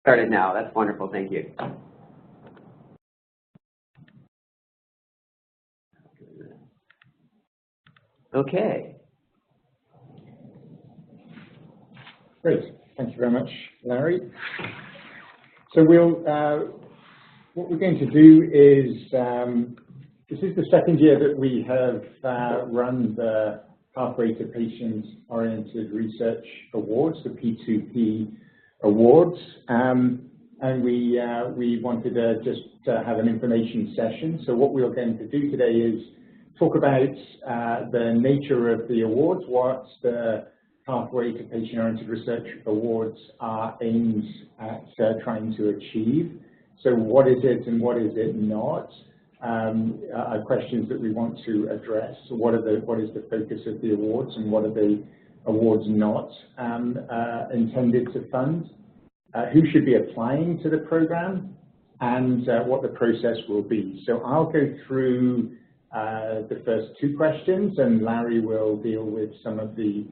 started now. That's wonderful. Thank you. Okay. Great. Thank you very much, Larry. So what we're going to do is, this is the second year that we have run the Pathway to Patient-Oriented Research Awards, the P2P Awards, and we wanted to just have an information session. So what we're going to do today is talk about the nature of the awards, what the Pathway to Patient-Oriented Research Awards are aimed at trying to achieve. So what is it and what is it not? Are questions that we want to address. So what is the focus of the awards and what are the awards not intended to fund? Who should be applying to the program and what the process will be. So I'll go through the first two questions and Larry will deal with some of the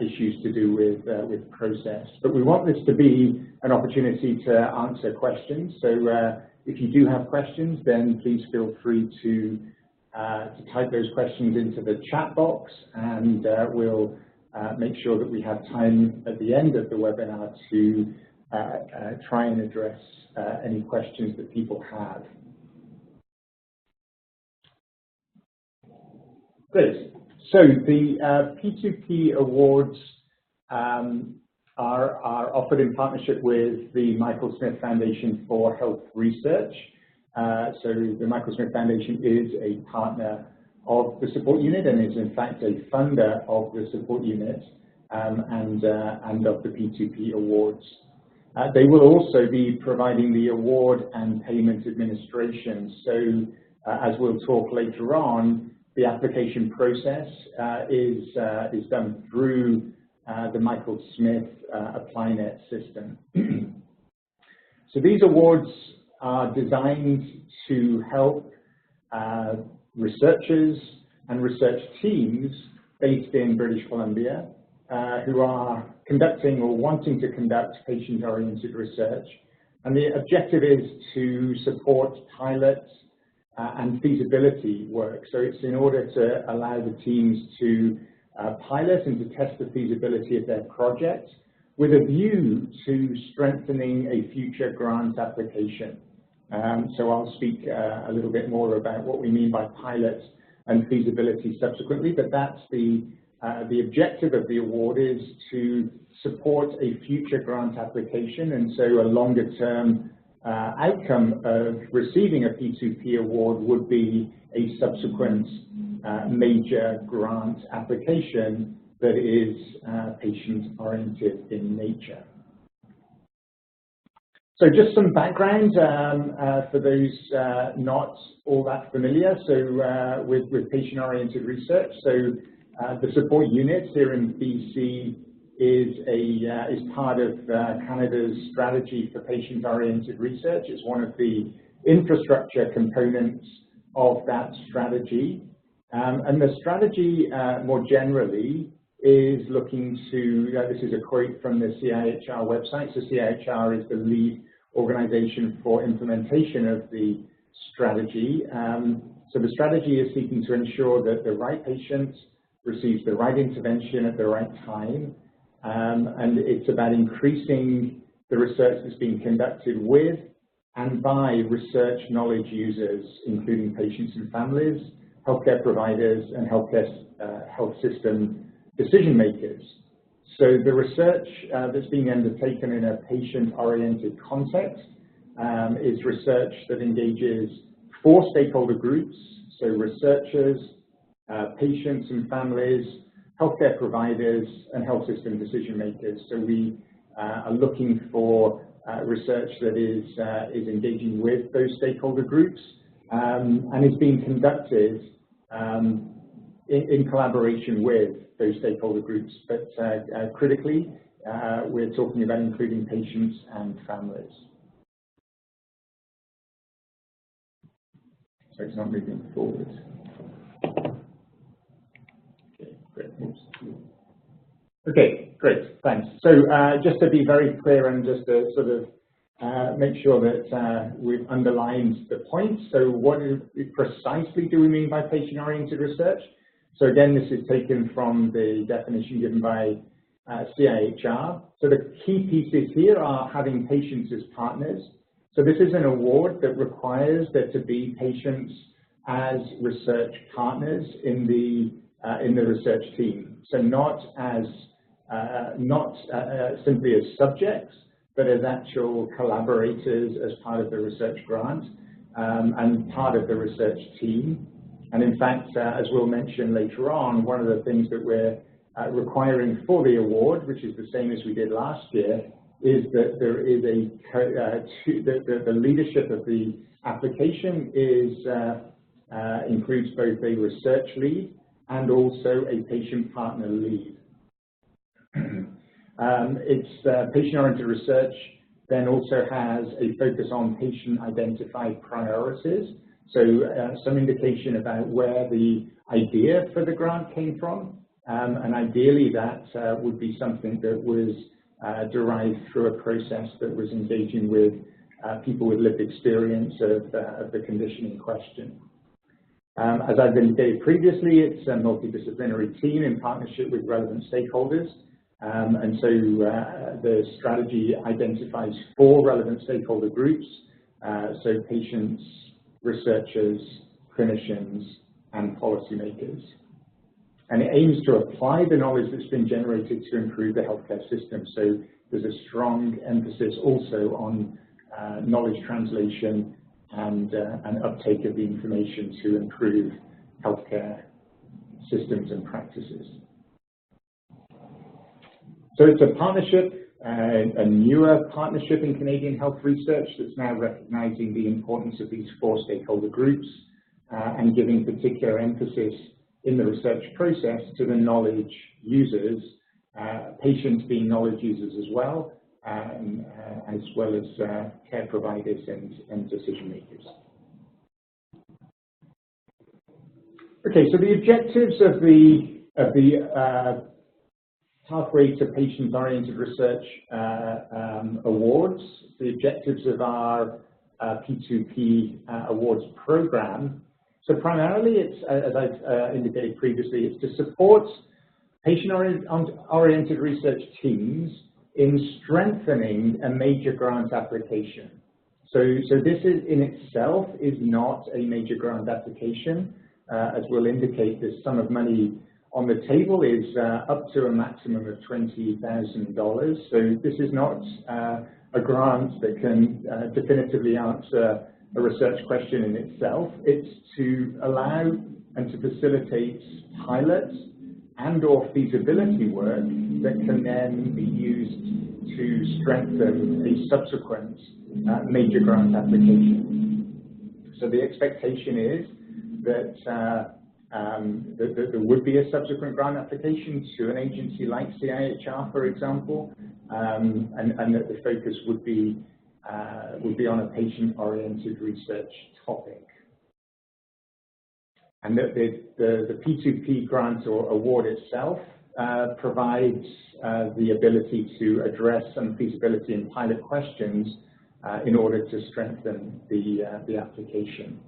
issues to do with process. But we want this to be an opportunity to answer questions. So if you do have questions, then please feel free to type those questions into the chat box, and we'll make sure that we have time at the end of the webinar to try and address any questions that people have. Great. So the P2P Awards are offered in partnership with the Michael Smith Foundation for Health Research. So the Michael Smith Foundation is a partner of the support unit and is in fact a funder of the support unit and of the P2P Awards. They will also be providing the award and payment administration. So as we'll talk later on, the application process is done through the Michael Smith ApplyNet system. So these awards are designed to help researchers and research teams based in British Columbia who are conducting or wanting to conduct patient-oriented research. And the objective is to support pilots and feasibility work. So it's in order to allow the teams to pilot and to test the feasibility of their project with a view to strengthening a future grant application. So I'll speak a little bit more about what we mean by pilot and feasibility subsequently, but that's the objective of the award is to support a future grant application, and so a longer term outcome of receiving a P2P award would be a subsequent major grant application that is patient-oriented in nature. So just some background for those not all that familiar. So with patient-oriented research, so the support unit here in BC is part of Canada's strategy for patient-oriented research. It's one of the infrastructure components of that strategy. And the strategy more generally is looking to, this is a quote from the CIHR website. So CIHR is the lead organization for implementation of the strategy. So the strategy is seeking to ensure that the right patient receives the right intervention at the right time. And it's about increasing the research that's being conducted with and by research knowledge users, including patients and families, healthcare providers, and health system decision makers. So the research that's being undertaken in a patient-oriented context is research that engages 4 stakeholder groups, so researchers, patients and families, healthcare providers, and health system decision makers. So we are looking for research that is engaging with those stakeholder groups and is being conducted in collaboration with those stakeholder groups. But critically, we're talking about including patients and families. So it's not moving forward. Okay, great, thanks. So just to be very clear and just to sort of make sure that we've underlined the points. So what precisely do we mean by patient-oriented research? So again, this is taken from the definition given by CIHR. So the key pieces here are having patients as partners. So this is an award that requires there to be patients as research partners in the research team. So not simply as subjects, but as actual collaborators as part of the research grant and part of the research team. And in fact, as we'll mention later on, one of the things that we're requiring for the award, which is the same as we did last year, is that there is the leadership of the application includes both a research lead and also a patient partner lead. Patient-oriented research then also has a focus on patient-identified priorities. So some indication about where the idea for the grant came from, and ideally that would be something that was derived through a process that was engaging with people with lived experience of the condition in question. As I've indicated previously, it's a multidisciplinary team in partnership with relevant stakeholders. And so the strategy identifies 4 relevant stakeholder groups, so patients, researchers, clinicians, and policymakers. And it aims to apply the knowledge that's been generated to improve the healthcare system. So there's a strong emphasis also on knowledge translation and uptake of the information to improve healthcare systems and practices. So it's a partnership, a newer partnership in Canadian health research that's now recognizing the importance of these 4 stakeholder groups and giving particular emphasis in the research process to the knowledge users, patients being knowledge users as well as care providers and decision makers. Okay, so the objectives of the Pathway to Patient-Oriented Research Awards, the objectives of our P2P Awards program. So primarily, it's, as I've indicated previously, it's to support patient-oriented research teams in strengthening a major grant application. So this is in itself is not a major grant application. As we'll indicate, the sum of money on the table is up to a maximum of $20,000. So this is not a grant that can definitively answer a research question in itself. It's to allow and to facilitate pilots and/or feasibility work that can then be used to strengthen a subsequent major grant application. So the expectation is that there would be a subsequent grant application to an agency like CIHR, for example, and that the focus would be on a patient-oriented research topic. And that the P2P grant or award itself provides the ability to address some feasibility and pilot questions in order to strengthen the application.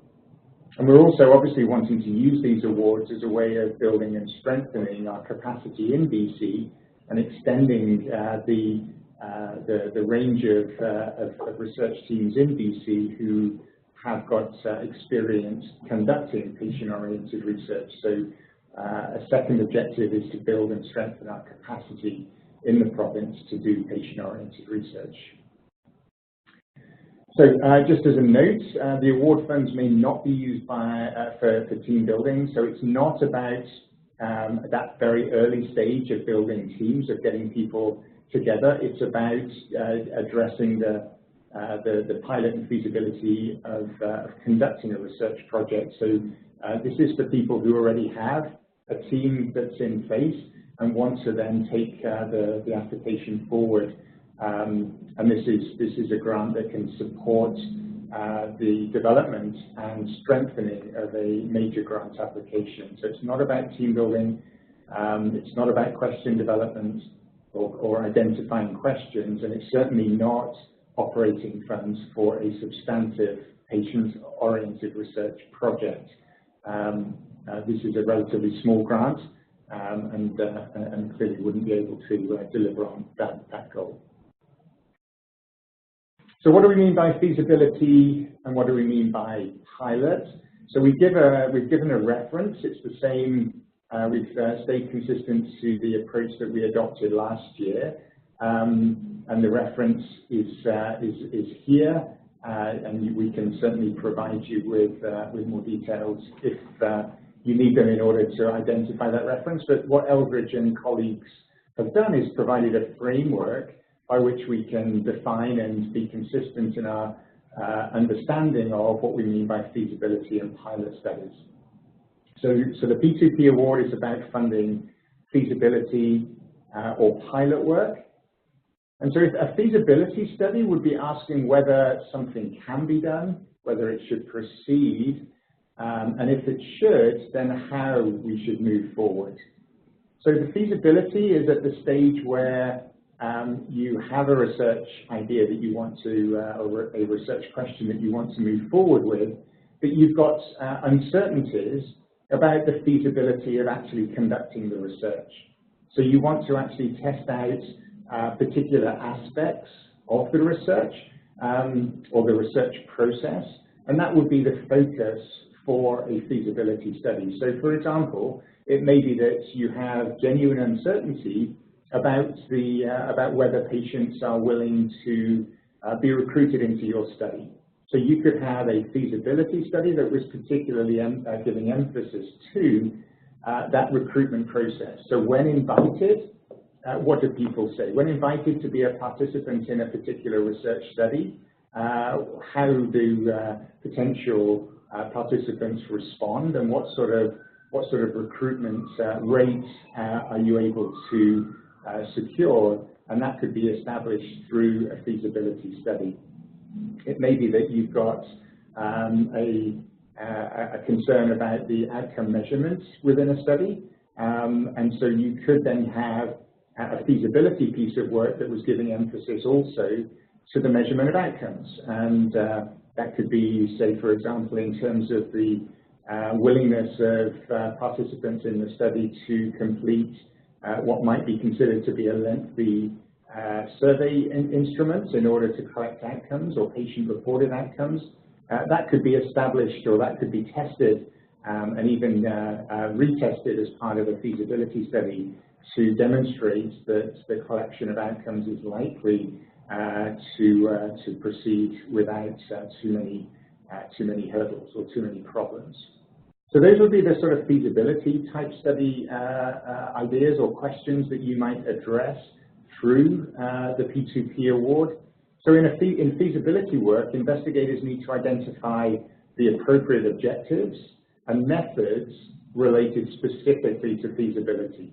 And we're also obviously wanting to use these awards as a way of building and strengthening our capacity in BC and extending the range of research teams in BC who have got experience conducting patient-oriented research. So a second objective is to build and strengthen our capacity in the province to do patient-oriented research. So just as a note, the award funds may not be used for team building. So it's not about that very early stage of building teams, of getting people together. It's about addressing the pilot and feasibility of conducting a research project. So this is for people who already have a team that's in place and want to then take the application forward. And this is a grant that can support the development and strengthening of a major grant application. So it's not about team building, it's not about question development or identifying questions, and it's certainly not operating funds for a substantive patient-oriented research project. This is a relatively small grant and clearly wouldn't be able to deliver on that goal. So what do we mean by feasibility and what do we mean by pilot? So we've given a reference. It's the same. We've stayed consistent to the approach that we adopted last year, and the reference is here, and we can certainly provide you with more details if you need them in order to identify that reference. But what Eldridge and colleagues have done is provided a framework by which we can define and be consistent in our understanding of what we mean by feasibility and pilot studies. So the P2P award is about funding feasibility or pilot work. And so if a feasibility study would be asking whether something can be done, whether it should proceed, and if it should, then how we should move forward. So the feasibility is at the stage where you have a research idea that you want to, or a research question that you want to move forward with, but you've got uncertainties about the feasibility of actually conducting the research. So you want to actually test out particular aspects of the research or the research process, and that would be the focus for a feasibility study. So for example, it may be that you have genuine uncertainty about whether patients are willing to be recruited into your study. So you could have a feasibility study that was particularly giving emphasis to that recruitment process. So when invited, what do people say? When invited to be a participant in a particular research study, how do potential participants respond, and what sort of recruitment rates are you able to secure? And that could be established through a feasibility study. It may be that you've got a concern about the outcome measurements within a study, and so you could then have a feasibility piece of work that was giving emphasis also to the measurement of outcomes. And that could be, say, for example, in terms of the willingness of participants in the study to complete what might be considered to be a lengthy survey instruments in order to collect outcomes or patient-reported outcomes. That could be established, or that could be tested and even retested as part of a feasibility study to demonstrate that the collection of outcomes is likely to proceed without too many hurdles or too many problems. So those would be the sort of feasibility type study ideas or questions that you might address through the P2P award. So in feasibility work, investigators need to identify the appropriate objectives and methods related specifically to feasibility.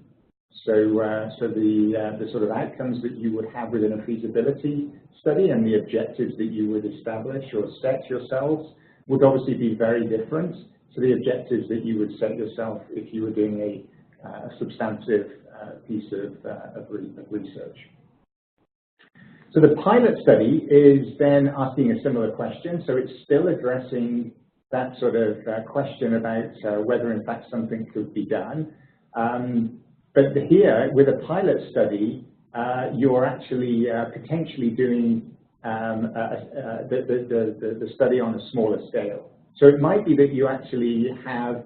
So the sort of outcomes that you would have within a feasibility study and the objectives that you would establish or set yourselves would obviously be very different to the objectives that you would set yourself if you were doing a substantive piece of research. So the pilot study is then asking a similar question. So it's still addressing that sort of question about whether in fact something could be done. But here, with a pilot study, you're actually potentially doing the study on a smaller scale. So it might be that you actually have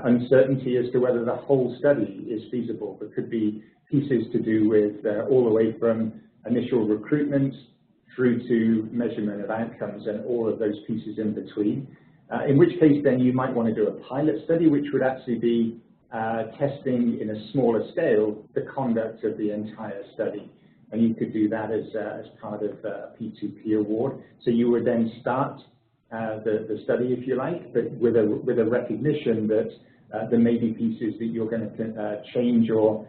uncertainty as to whether the whole study is feasible. There could be pieces to do with all the way from initial recruitment through to measurement of outcomes and all of those pieces in between. In which case, then you might want to do a pilot study, which would actually be testing in a smaller scale the conduct of the entire study. And you could do that as part of a P2P award. So you would then start the study, if you like, but with a recognition that there may be pieces that you're going to change or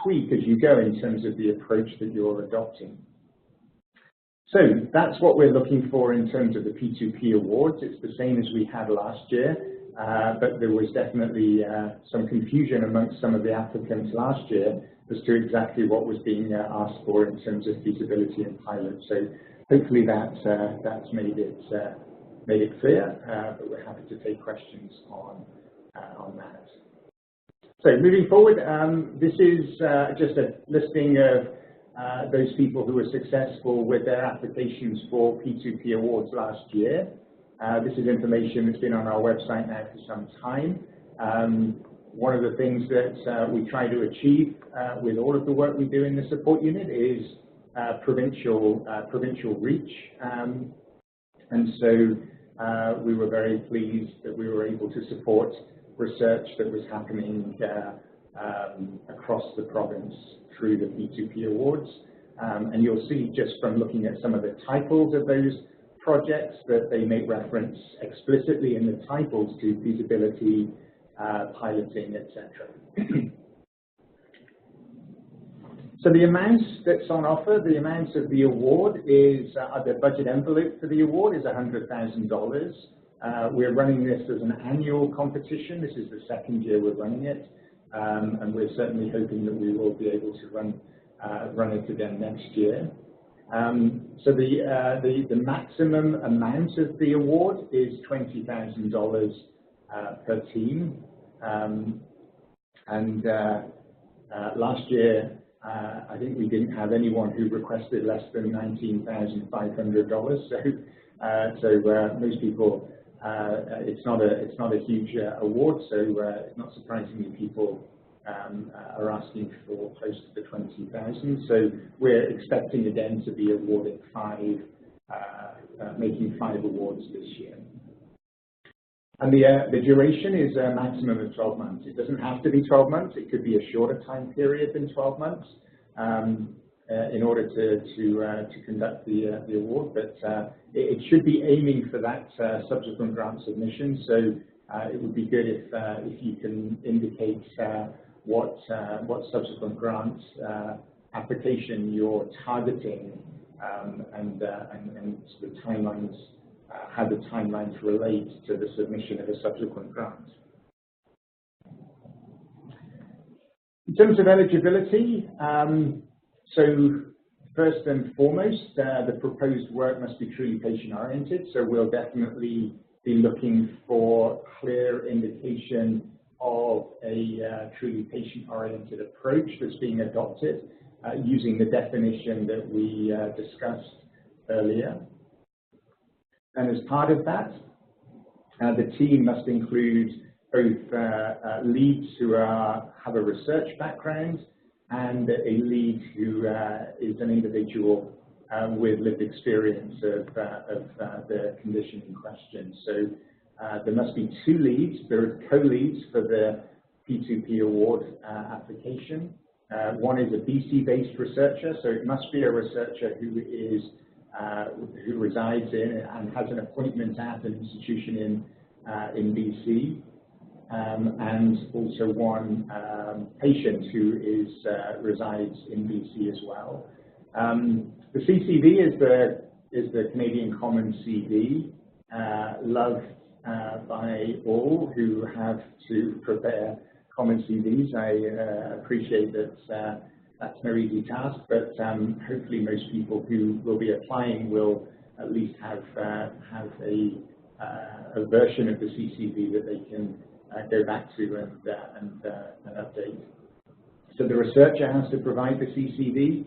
tweak as you go in terms of the approach that you're adopting. So that's what we're looking for in terms of the P2P awards. It's the same as we had last year. but there was definitely some confusion amongst some of the applicants last year as to exactly what was being asked for in terms of feasibility and pilot. So hopefully that's made it clear, but we're happy to take questions on that. So moving forward, this is just a listing of those people who were successful with their applications for P2P Awards last year. This is information that's been on our website now for some time. One of the things that we try to achieve with all of the work we do in the support unit is provincial reach. And so we were very pleased that we were able to support research that was happening across the province through the P2P Awards. And you'll see just from looking at some of the titles of those projects that they make reference explicitly in the titles to feasibility, piloting, etc. So the amounts that's on offer, the amounts of the award is, the budget envelope for the award is $100,000. We're running this as an annual competition. This is the second year we're running it, and we're certainly hoping that we will be able to run it again next year. So the maximum amount of the award is $20,000 per team, and last year I think we didn't have anyone who requested less than $19,500. So most people, it's not a huge award, so it's not surprisingly people are asking for close to the 20,000. So we're expecting again to be awarded making 5 awards this year. And the duration is a maximum of 12 months. It doesn't have to be 12 months. It could be a shorter time period than 12 months in order to conduct the award. But it should be aiming for that subsequent grant submission. So it would be good if you can indicate what subsequent grant application you're targeting and the timelines. How the timelines relate to the submission of a subsequent grant. In terms of eligibility, so first and foremost, the proposed work must be truly patient-oriented. So we'll definitely be looking for clear indication of a truly patient-oriented approach that's being adopted using the definition that we discussed earlier. And as part of that, the team must include both leads who have a research background and a lead who is an individual with lived experience of the condition in question. So there must be 2 leads. There are co-leads for the P2P award application. One is a BC-based researcher, so it must be a researcher who resides in and has an appointment at an institution in BC, and also one patient who resides in BC as well. The CCV is the Canadian Common CV, loved by all who have to prepare common CVs. I appreciate that. That's no easy task, but hopefully most people who will be applying will at least have a version of the CCV that they can go back to and update. So the researcher has to provide the CCV.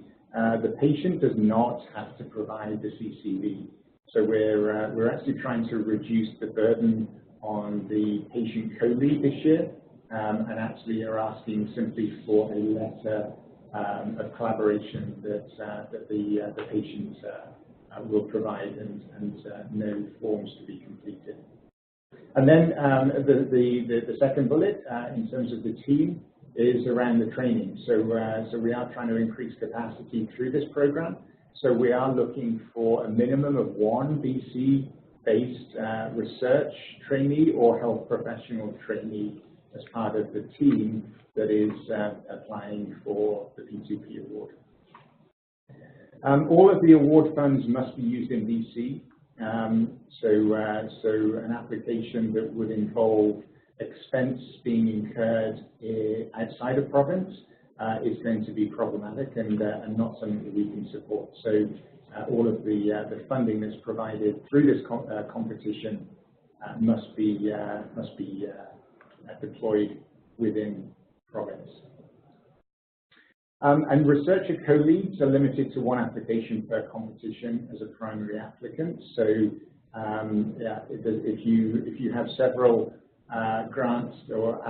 The patient does not have to provide the CCV. So we're actually trying to reduce the burden on the patient co-lead this year, and actually are asking simply for a letter of collaboration that the patient will provide and no forms to be completed. And then the second bullet in terms of the team is around the training. So we are trying to increase capacity through this program. So we are looking for a minimum of 1 BC-based research trainee or health professional trainee as part of the team that is applying for the P2P award. All of the award funds must be used in BC. So an application that would involve expense being incurred outside of province is going to be problematic and not something that we can support. So all of the funding that's provided through this competition must be deployed within province. And researcher co-leads are limited to one application per competition as a primary applicant. So if you have several grants or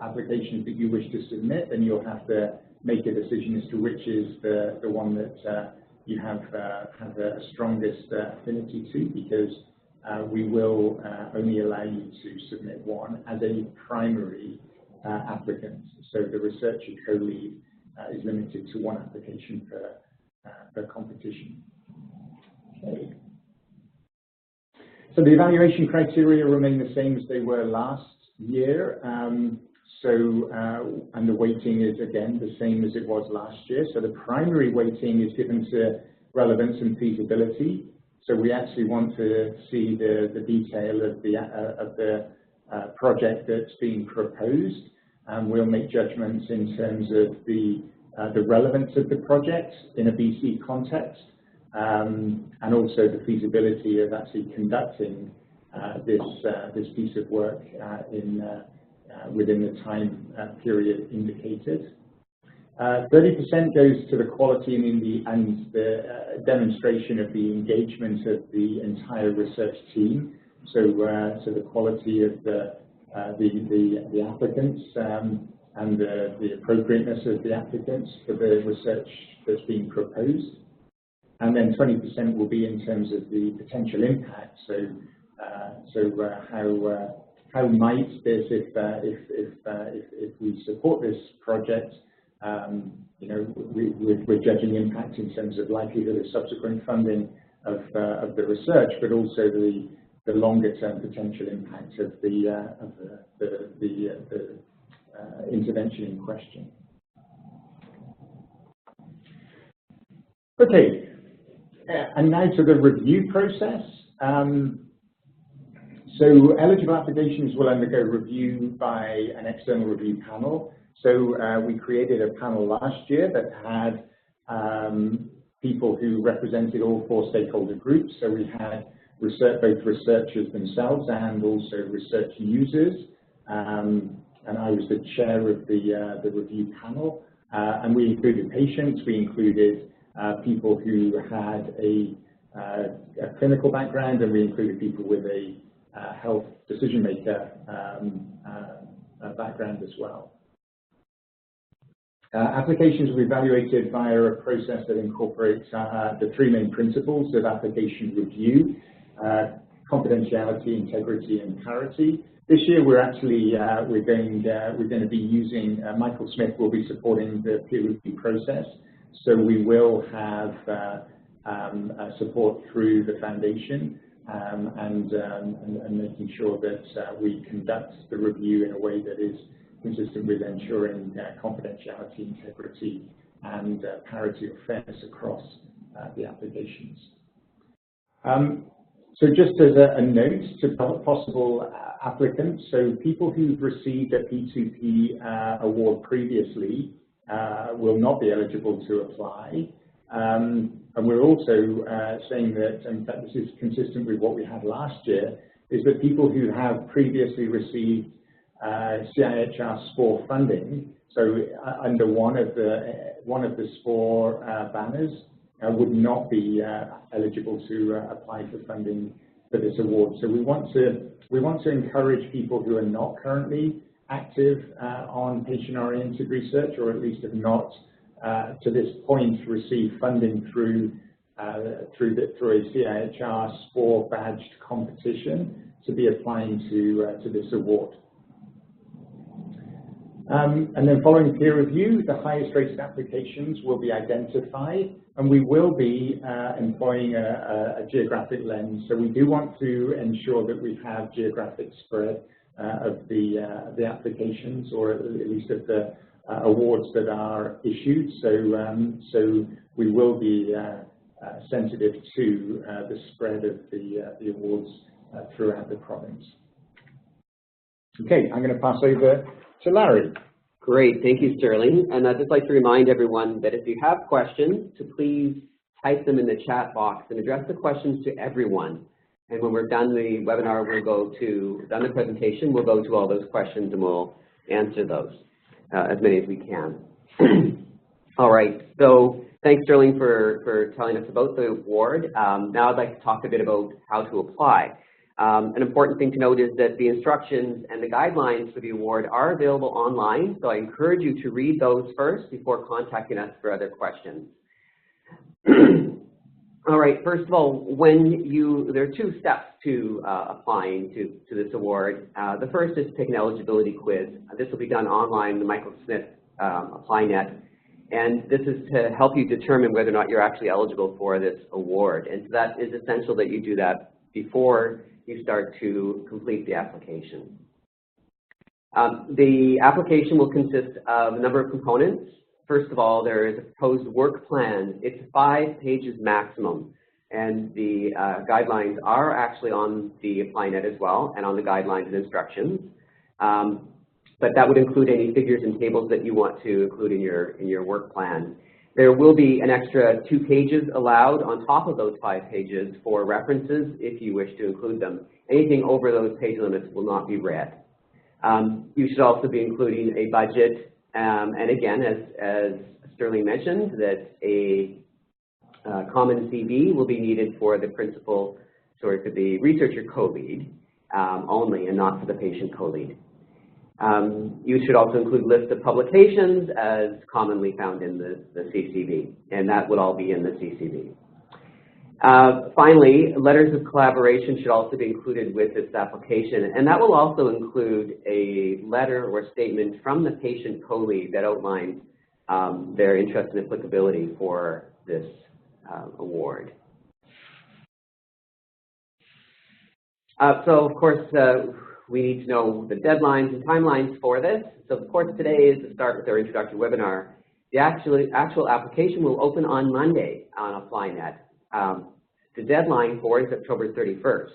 applications that you wish to submit, then you'll have to make a decision as to which is the one that you have the strongest affinity to, because we will only allow you to submit one as a primary applicant. So the researcher co-lead is limited to one application per competition. Okay. So the evaluation criteria remain the same as they were last year. And the weighting is again the same as it was last year. So the primary weighting is given to relevance and feasibility. So we actually want to see the detail of the project that's being proposed. We'll make judgments in terms of the relevance of the project in a BC context, and also the feasibility of actually conducting this piece of work within the time period indicated. 30% goes to the quality and the demonstration of the engagement of the entire research team. So the quality of the applicants and the appropriateness of the applicants for the research that's being proposed. And then 20% will be in terms of the potential impact. So how might this, if we support this project, we're judging impact in terms of likelihood of subsequent funding of the research, but also the longer-term potential impact of the intervention in question. Okay, and now to the review process. So eligible applications will undergo review by an external review panel. So we created a panel last year that had people who represented all 4 stakeholder groups. So we had both researchers themselves and also research users. And I was the chair of the review panel. And we included patients, we included people who had a clinical background, and we included people with a health decision maker background as well. Applications will be evaluated via a process that incorporates the 3 main principles of application review: confidentiality, integrity, and parity. This year, we're actually we're going to be using Michael Smith will be supporting the peer review process, so we will have support through the foundation and making sure that we conduct the review in a way that is consistent with ensuring confidentiality, integrity, and parity or fairness across the applications. So just as a note to possible applicants, so people who've received a P2P award previously will not be eligible to apply. And we're also saying that, in fact, this is consistent with what we had last year, is that people who have previously received CIHR SPOR funding, so under one of the SPOR banners, would not be eligible to apply for funding for this award. So we want to encourage people who are not currently active on patient-oriented research, or at least have not to this point received funding through a CIHR SPOR badged competition, to be applying to this award. And then following peer review, the highest rated applications will be identified, and we will be employing a geographic lens. So we do want to ensure that we have geographic spread of the applications, or at least of the awards that are issued. So we will be sensitive to the spread of the awards throughout the province. Okay, I'm going to pass over to Larry. Great, thank you, Stirling. And I'd just like to remind everyone that if you have questions, to please type them in the chat box and address the questions to everyone. And when we're done the webinar, done the presentation, we'll go to all those questions and we'll answer those, as many as we can. All right, so thanks, Stirling, for telling us about the award. Now I'd like to talk a bit about how to apply. An important thing to note is that the instructions and the guidelines for the award are available online, so I encourage you to read those first before contacting us for other questions. All right, first of all, there are two steps to applying to this award. The first is to take an eligibility quiz. This will be done online, the Michael Smith ApplyNet, and this is to help you determine whether or not you're actually eligible for this award. And so that is essential that you do that before you start to complete the application. The application will consist of a number of components. First of all, there is a proposed work plan. It's 5 pages maximum, and the guidelines are actually on the ApplyNet as well, and on the guidelines and instructions. But that would include any figures and tables that you want to include in your work plan. There will be an extra 2 pages allowed on top of those 5 pages for references if you wish to include them. Anything over those page limits will not be read. You should also be including a budget, and again, as Stirling mentioned, that a common CV will be needed for the principal, for the researcher co-lead only, and not for the patient co-lead. You should also include lists of publications as commonly found in the CCV, and that would all be in the CCV. Finally, letters of collaboration should also be included with this application, and that will also include a letter or statement from the patient co-lead that outlines their interest and applicability for this award. So, of course, we need to know the deadlines and timelines for this. So, of course, today is the start with our introductory webinar. The actual application will open on Monday on ApplyNet. The deadline for it is October 31st.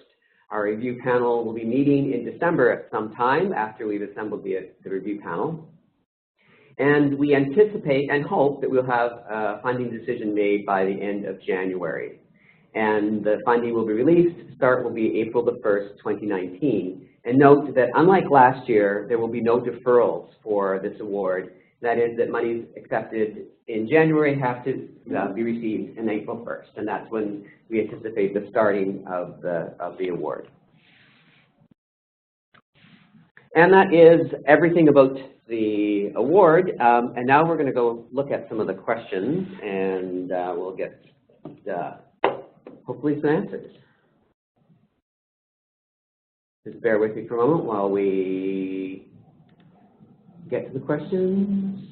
Our review panel will be meeting in December at some time after we've assembled the review panel. And we anticipate and hope that we'll have a funding decision made by the end of January. And the funding will be released. Start will be April the 1st, 2019. And note that unlike last year, there will be no deferrals for this award. That is, that monies accepted in January have to be received in April 1st, and that's when we anticipate the starting of the award. And that is everything about the award. And now we're going to go look at some of the questions, and we'll get hopefully some answers. Just bear with me for a moment while we get to the questions.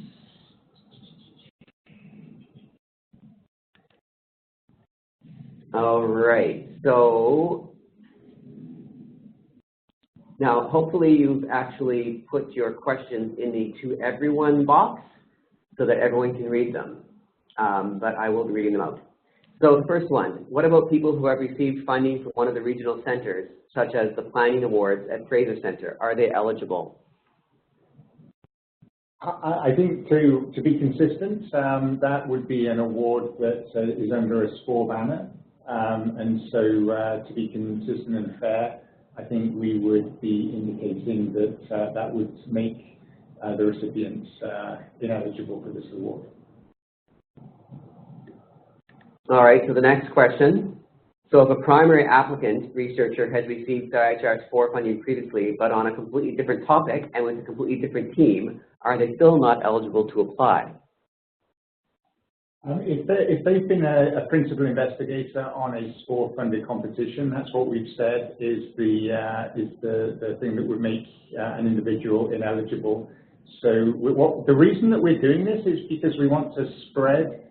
All right, so now hopefully you've actually put your questions in the To Everyone box so that everyone can read them, but I will be reading them out. So the first one, what about people who have received funding from one of the regional centers, such as the Planning Awards at Fraser Centre? Are they eligible? I think to be consistent, that would be an award that is under a SPOR banner. And so to be consistent and fair, I think we would be indicating that that would make the recipients ineligible for this award. All right, so the next question. So if a primary applicant researcher has received IHR SPOR funding previously, but on a completely different topic and with a completely different team, are they still not eligible to apply? If they've been a principal investigator on a SPOR-funded competition, that's what we've said is the thing that would make an individual ineligible. So the reason that we're doing this is because we want to spread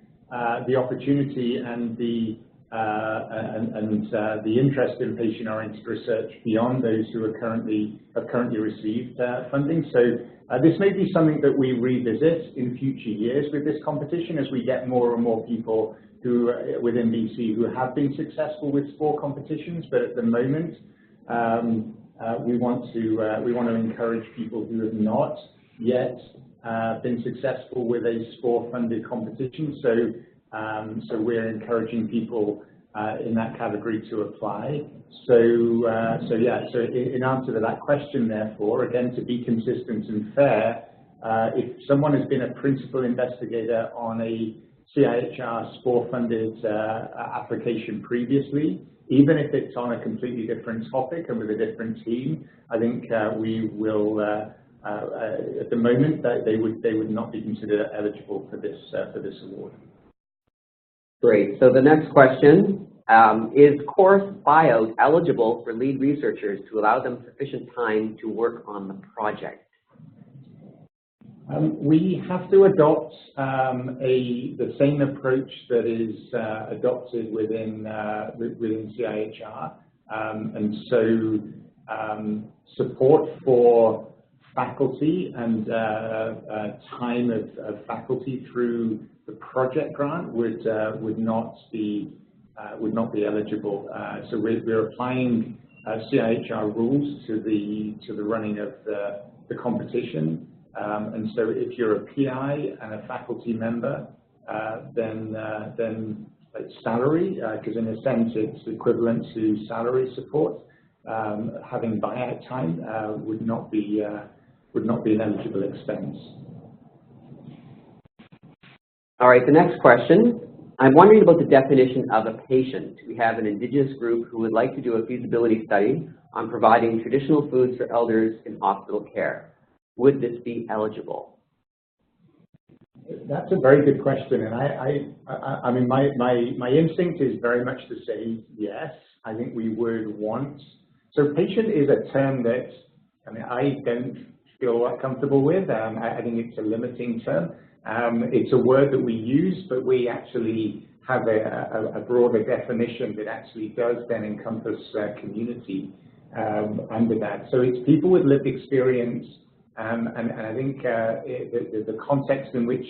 the opportunity and the the interest in patient-oriented research beyond those who have currently received funding. So this may be something that we revisit in future years with this competition as we get more and more people who within BC who have been successful with SPOR competitions. But at the moment, we want to encourage people who have not yet been successful with a SPOR-funded competition. So we're encouraging people in that category to apply. So in answer to that question, therefore, again, to be consistent and fair, if someone has been a principal investigator on a CIHR SPOR-funded application previously, even if it's on a completely different topic and with a different team, I think we will, at the moment, that they would not be considered eligible for this award. Great. So the next question, is course buyout eligible for lead researchers to allow them sufficient time to work on the project? We have to adopt the same approach that is adopted within CIHR, and so support for faculty and time of faculty through the project grant would not be eligible. So we're applying CIHR rules to the running of the competition. And so if you're a PI and a faculty member, then it's salary, because in a sense it's equivalent to salary support. Having buyout time would not be an eligible expense. All right, the next question. I'm wondering about the definition of a patient. We have an Indigenous group who would like to do a feasibility study on providing traditional foods for elders in hospital care. Would this be eligible? That's a very good question, and I mean, my instinct is very much to say yes. I think we would want. So patient is a term that I don't feel comfortable with. I think it's a limiting term. It's a word that we use, but we actually have a broader definition that actually does then encompass community under that. So it's people with lived experience. And I think the context in which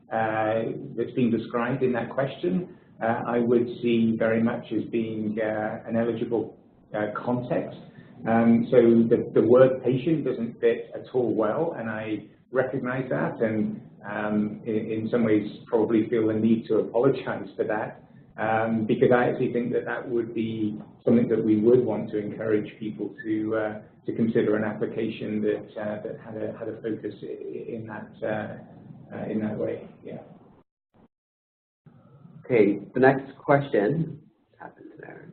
that's being described in that question, I would see very much as being an eligible context. So the word patient doesn't fit at all well, and I recognize that, and in some ways probably feel the need to apologize for that, because I actually think that would be something that we would want to encourage people to consider an application that had a focus in that way. Yeah. Okay. The next question. What happens there?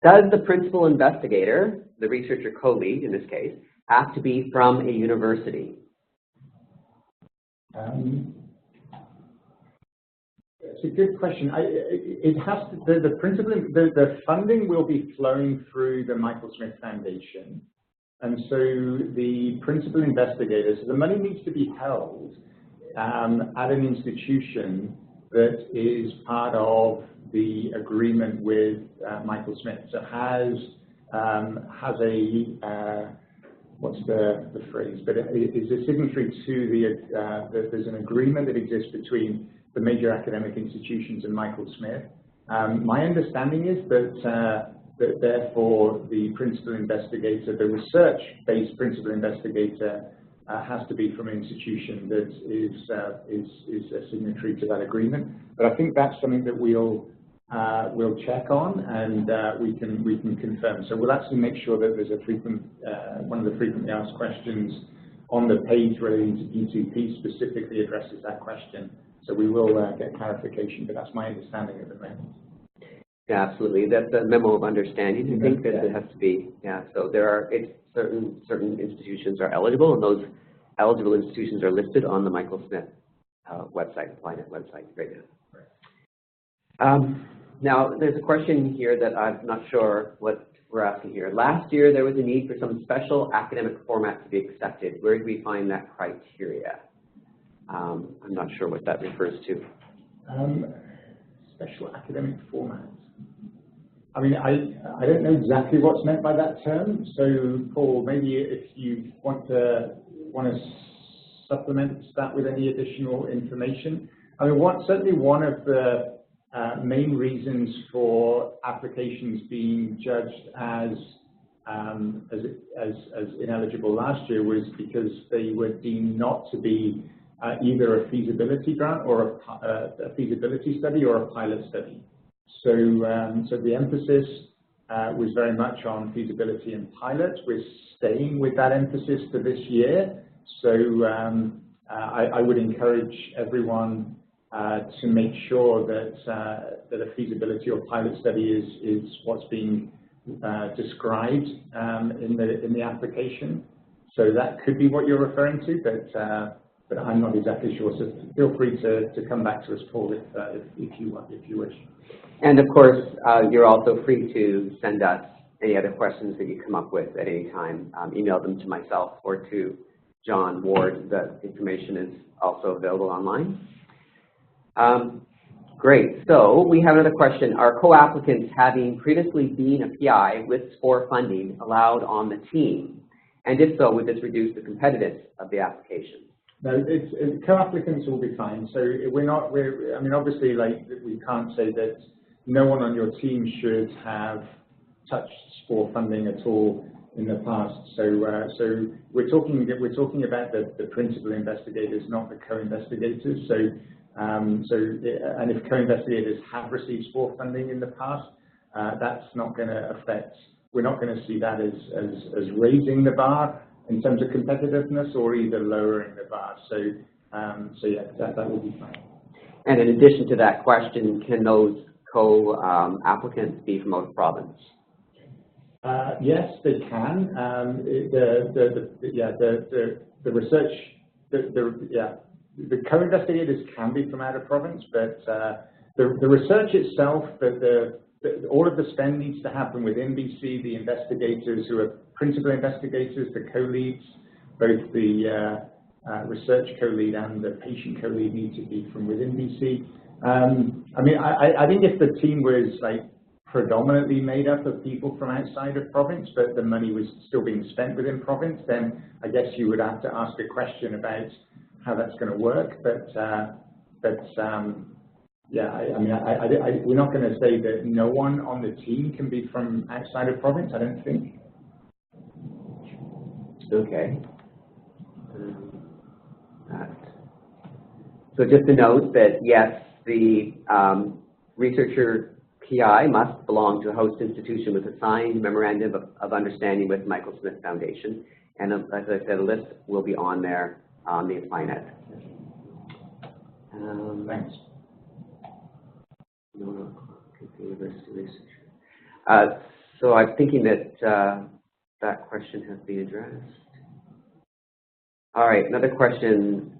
Does the principal investigator, the researcher co-lead in this case, have to be from a university? It's a good question. It has to. The funding will be flowing through the Michael Smith Foundation, and so the principal investigator. So the money needs to be held at an institution that is part of the agreement with Michael Smith. So has a what's the phrase? But it is a signatory to there's an agreement that exists between the major academic institutions and Michael Smith. My understanding is that therefore the principal investigator, the research-based principal investigator, has to be from an institution that is a signatory to that agreement. But I think that's something that we'll check on, and we can confirm. So we'll actually make sure that there's one of the frequently asked questions on the page relating to P2P specifically addresses that question. So we will get clarification, but that's my understanding at the moment. Yeah, absolutely. That's a memo of understanding. I think that it has to be. Yeah. So certain institutions are eligible, and those eligible institutions are listed on the Michael Smith website, Applynet website right now. Now, there's a question here that I'm not sure what we're asking here. Last year, there was a need for some special academic format to be accepted. Where did we find that criteria? I'm not sure what that refers to. Special academic format. I mean, I don't know exactly what's meant by that term. So, Paul, maybe if you want to supplement that with any additional information. I mean, certainly one of the main reasons for applications being judged as ineligible last year was because they were deemed not to be either a feasibility grant or a feasibility study or a pilot study. So, the emphasis was very much on feasibility and pilot. We're staying with that emphasis for this year. So I would encourage everyone to make sure that a feasibility or pilot study is what's being described in the application. So that could be what you're referring to, but I'm not exactly sure. So feel free to come back to us, Paul, if you wish. And of course, you're also free to send us any other questions that you come up with at any time. Email them to myself or to John Ward. The information is also available online. Great. So we have another question. Are co-applicants having previously been a PI with SPOR funding allowed on the team? And if so, would this reduce the competitiveness of the application? No, co-applicants will be fine. So I mean, obviously, like, we can't say that no one on your team should have touched SPOR funding at all in the past. So we're talking about the principal investigators, not the co-investigators. And if co-investigators have received SPOR funding in the past, that's not going to affect. We're not going to see that as raising the bar in terms of competitiveness or either lowering the bar. So yeah, that will be fine. And in addition to that question, can those co-applicants be from out of province? Yes, they can. The co-investigators can be from out of province, but the research itself, all of the spend needs to happen within BC. The investigators who are principal investigators, the co-leads, both the research co-lead and the patient co-lead need to be from within BC. I mean, I think if the team was like predominantly made up of people from outside of province, but the money was still being spent within province, then I guess you would have to ask a question about how that's going to work. But yeah, I mean, we're not going to say that no one on the team can be from outside of province, I don't think. Okay. So just to note that, yes, the researcher PI must belong to a host institution with a signed memorandum of understanding with Michael Smith Foundation. And as I said, a list will be on there on the ApplyNet. Thanks. So I'm thinking that that question has been addressed. All right, another question.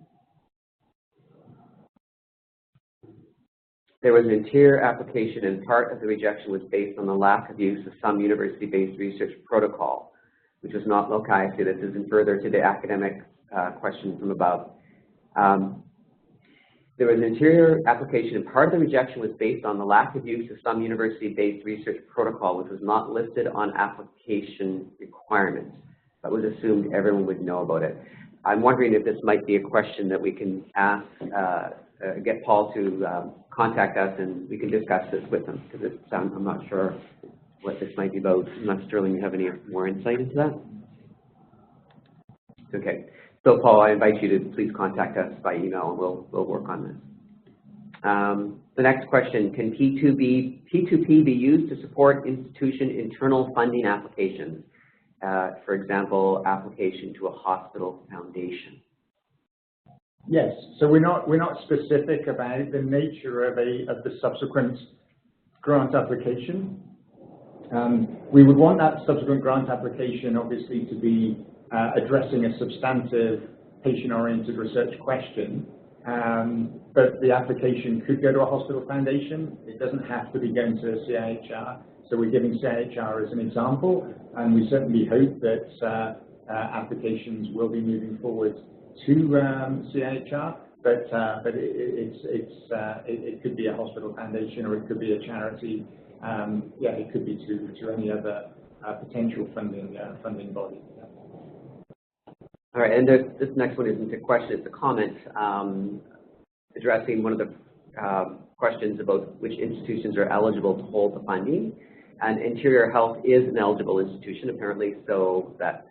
There was an interior application and part of the rejection was based on the lack of use of some university-based research protocol, which was not localized. This is in further to the academic question from above. There was an interior application and part of the rejection was based on the lack of use of some university-based research protocol, which was not listed on application requirements, but was assumed everyone would know about it. I'm wondering if this might be a question that we can ask, get Paul to contact us and we can discuss this with him, because I'm not sure what this might be about. Unless, Stirling, you have any more insight into that? Okay. So, Paul, I invite you to please contact us by email and we'll work on this. The next question, can P2P be used to support institution internal funding applications? For example, application to a hospital foundation. Yes, so we're not specific about the nature of the subsequent grant application. We would want that subsequent grant application obviously to be addressing a substantive patient-oriented research question, but the application could go to a hospital foundation. It doesn't have to be going to CIHR. So we're giving CIHR as an example, and we certainly hope that applications will be moving forward to CIHR, but it could be a hospital foundation or it could be a charity yeah, it could be to any other potential funding body. All right, and this next one isn't a question, it's a comment addressing one of the questions about which institutions are eligible to hold the funding. And Interior Health is an eligible institution, apparently, so that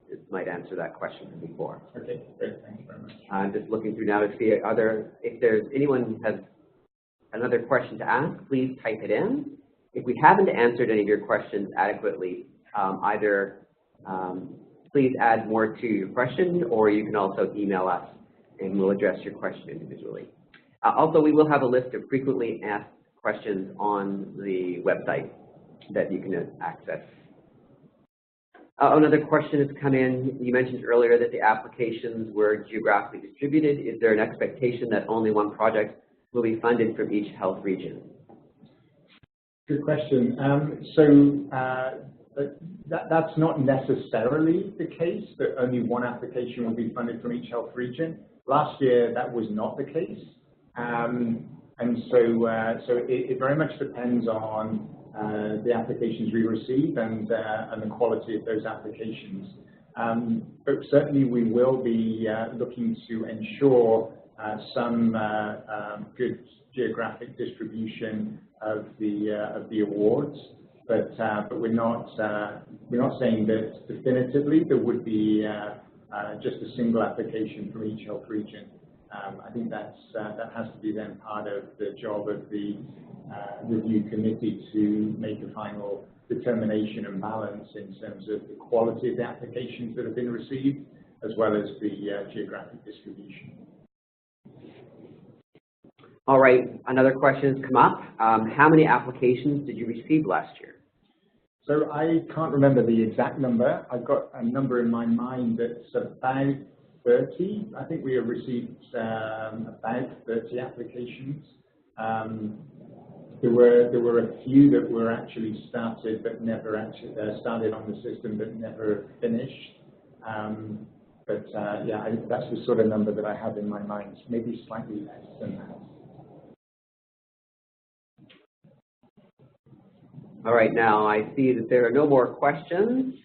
it might answer that question from before. Okay, great, thank you very much. I'm just looking through now to see if there's anyone who has another question to ask, please type it in. If we haven't answered any of your questions adequately, please add more to your question, or you can also email us and we'll address your question individually. Also, we will have a list of frequently asked questions on the website that you can access. Another question has come in. You mentioned earlier that the applications were geographically distributed. Is there an expectation that only one project will be funded from each health region? Good question. That's not necessarily the case, that only one application will be funded from each health region. Last year, that was not the case. And so it very much depends on the applications we receive and the quality of those applications. But certainly we will be looking to ensure some good geographic distribution of the awards. But we're not saying that definitively there would be just a single application from each health region. I think that has to be then part of the job of the review committee to make a final determination and balance in terms of the quality of the applications that have been received, as well as the geographic distribution. All right, another question has come up. How many applications did you receive last year? So I can't remember the exact number. I've got a number in my mind that's about 30. I think we have received about 30 applications. There were a few that were actually started but never actually started on the system but never finished. Yeah, that's the sort of number that I have in my mind. Maybe slightly less than that. All right, now I see that there are no more questions.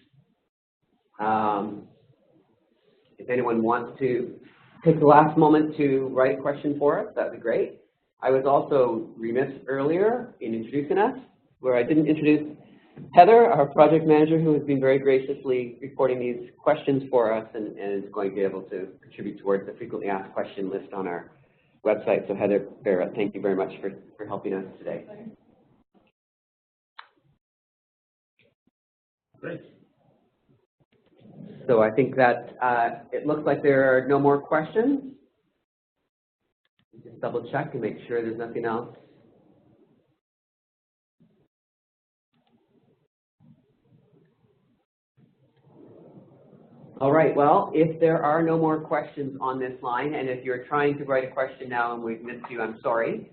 If anyone wants to take the last moment to write a question for us, that would be great. I was also remiss earlier in introducing us, where I didn't introduce Heather, our project manager, who has been very graciously reporting these questions for us and is going to be able to contribute towards the frequently asked question list on our website. So Heather Barrett, thank you very much for helping us today. Great. So I think that it looks like there are no more questions. Just double check and make sure there's nothing else. All right, well, if there are no more questions on this line, and if you're trying to write a question now and we've missed you, I'm sorry,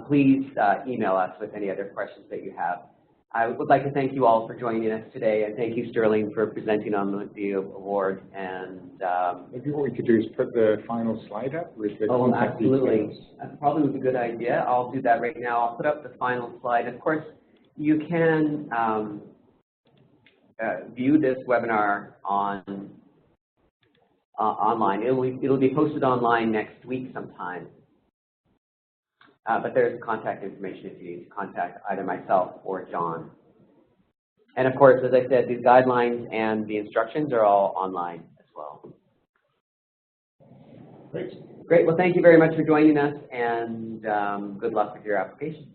please email us with any other questions that you have. I would like to thank you all for joining us today, and thank you, Stirling, for presenting on the award. And maybe what we could do is put the final slide up with the contact absolutely. details. That probably was a good idea. I'll do that right now. I'll put up the final slide. Of course, you can view this webinar online. It'll be posted online next week sometime. But there's contact information if you need to contact either myself or John. And of course, as I said, these guidelines and the instructions are all online as well. Great. Great. Well, thank you very much for joining us, and good luck with your application.